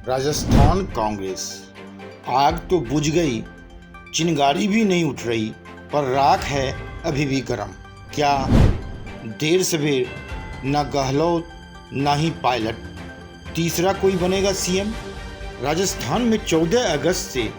राजस्थान कांग्रेस। आग तो बुझ गई, चिंगारी भी नहीं उठ रही, पर राख है अभी भी गर्म। क्या देर सवेर न गहलोत न ही पायलट, तीसरा कोई बनेगा सीएम? राजस्थान में 14 अगस्त से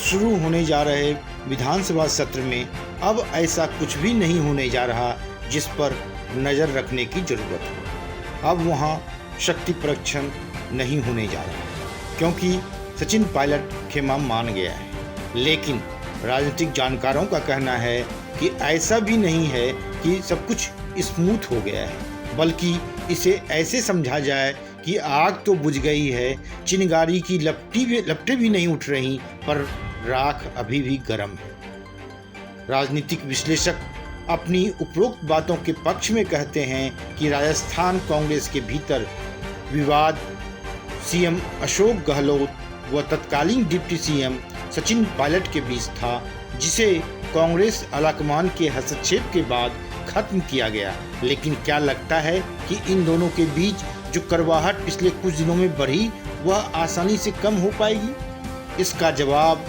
शुरू होने जा रहे विधानसभा सत्र में अब ऐसा कुछ भी नहीं होने जा रहा जिस पर नज़र रखने की जरूरत हो। अब वहाँ शक्ति परीक्षण नहीं होने जा रहा क्योंकि सचिन पायलट खेमा मान गया है। लेकिन राजनीतिक जानकारों का कहना है कि ऐसा भी नहीं है कि सब कुछ स्मूथ हो गया है, बल्कि इसे ऐसे समझा जाए कि आग तो बुझ गई है, चिंगारी की लपटें भी नहीं उठ रही, पर राख अभी भी गर्म है। राजनीतिक विश्लेषक अपनी उपरोक्त बातों के पक्ष में कहते हैं कि राजस्थान कांग्रेस के भीतर विवाद सीएम अशोक गहलोत व तत्कालीन डिप्टी सीएम सचिन पायलट के बीच था, जिसे कांग्रेस आलाकमान के हस्तक्षेप के बाद खत्म किया गया। लेकिन क्या लगता है कि इन दोनों के बीच जो कड़वाहट पिछले कुछ दिनों में बढ़ी वह आसानी से कम हो पाएगी? इसका जवाब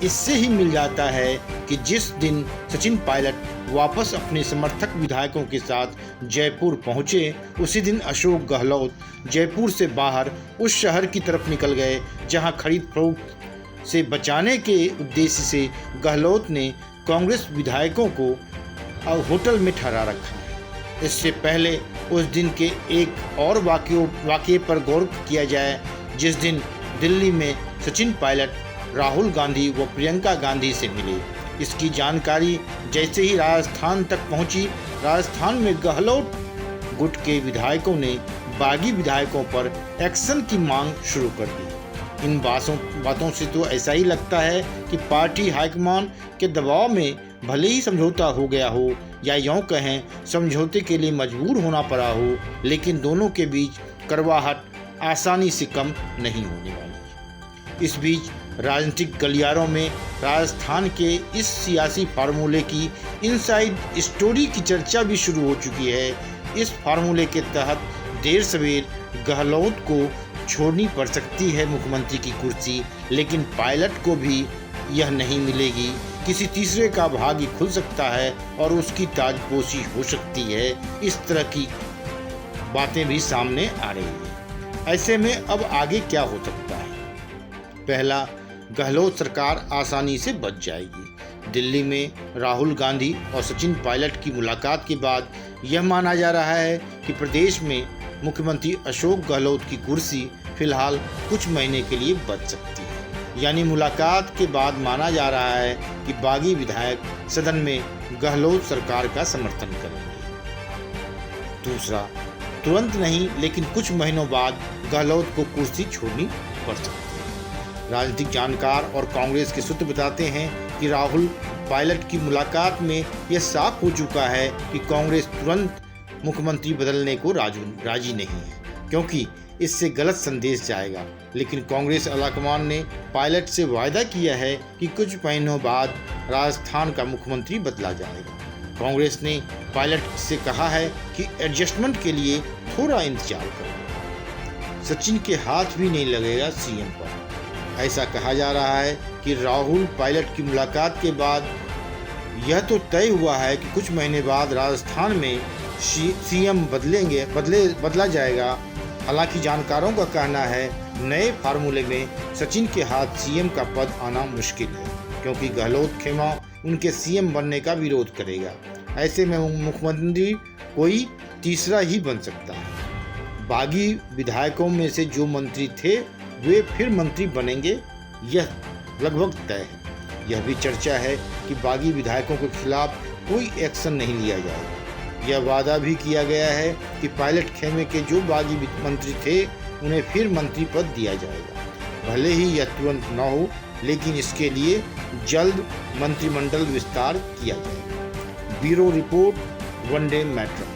इससे ही मिल जाता है कि जिस दिन सचिन पायलट वापस अपने समर्थक विधायकों के साथ जयपुर पहुंचे, उसी दिन अशोक गहलोत जयपुर से बाहर उस शहर की तरफ निकल गए जहां खरीद फरोख्त से बचाने के उद्देश्य से गहलोत ने कांग्रेस विधायकों को होटल में ठहरा रखा है। इससे पहले उस दिन के एक और वाक़ये पर गौर किया जाए, जिस दिन दिल्ली में सचिन पायलट राहुल गांधी व प्रियंका गांधी से मिले। इसकी जानकारी जैसे ही राजस्थान तक पहुंची, राजस्थान में गहलोत गुट के विधायकों ने बागी विधायकों पर एक्शन की मांग शुरू कर दी। इन बातों से तो ऐसा ही लगता है कि पार्टी हाईकमान के दबाव में भले ही समझौता हो गया हो, या यूँ कहें समझौते के लिए मजबूर होना पड़ा हो, लेकिन दोनों के बीच कड़वाहट आसानी से कम नहीं होने वाली। इस बीच राजनीतिक गलियारों में राजस्थान के इस सियासी फार्मूले की इनसाइड स्टोरी की चर्चा भी शुरू हो चुकी है। इस फार्मूले के तहत देर सवेर गहलोत को छोड़नी पड़ सकती है मुख्यमंत्री की कुर्सी, लेकिन पायलट को भी यह नहीं मिलेगी। किसी तीसरे का भाग्य खुल सकता है और उसकी ताजपोशी हो सकती है। इस तरह की बातें भी सामने आ रही है। ऐसे में अब आगे क्या हो सकता है? पहला, गहलोत सरकार आसानी से बच जाएगी। दिल्ली में राहुल गांधी और सचिन पायलट की मुलाकात के बाद यह माना जा रहा है कि प्रदेश में मुख्यमंत्री अशोक गहलोत की कुर्सी फिलहाल कुछ महीने के लिए बच सकती है। यानी मुलाकात के बाद माना जा रहा है कि बागी विधायक सदन में गहलोत सरकार का समर्थन करेंगे। दूसरा, तुरंत नहीं लेकिन कुछ महीनों बाद गहलोत को कुर्सी छोड़नी पड़ सकती है। राजनीतिक जानकार और कांग्रेस के सूत्र बताते हैं कि राहुल पायलट की मुलाकात में यह साफ हो चुका है कि कांग्रेस तुरंत मुख्यमंत्री बदलने को राजी नहीं है, क्योंकि इससे गलत संदेश जाएगा। लेकिन कांग्रेस आलाकमान ने पायलट से वायदा किया है कि कुछ महीनों बाद राजस्थान का मुख्यमंत्री बदला जाएगा। कांग्रेस ने पायलट से कहा है कि एडजस्टमेंट के लिए थोड़ा इंतजार करो। सचिन के हाथ भी नहीं लगेगा सीएम पर। ऐसा कहा जा रहा है कि राहुल पायलट की मुलाकात के बाद यह तो तय हुआ है कि कुछ महीने बाद राजस्थान में सीएम बदला जाएगा। हालांकि जानकारों का कहना है नए फार्मूले में सचिन के हाथ सीएम का पद आना मुश्किल है, क्योंकि गहलोत खेमा उनके सीएम बनने का विरोध करेगा। ऐसे में मुख्यमंत्री कोई तीसरा ही बन सकता है। बागी विधायकों में से जो मंत्री थे वे फिर मंत्री बनेंगे, यह लगभग तय है। यह भी चर्चा है कि बागी विधायकों के खिलाफ कोई एक्शन नहीं लिया जाएगा। यह वादा भी किया गया है कि पायलट खेमे के जो बागी मंत्री थे उन्हें फिर मंत्री पद दिया जाएगा। भले ही यह तुरंत न हो, लेकिन इसके लिए जल्द मंत्रिमंडल विस्तार किया जाएगा। Bureau report, one day metro.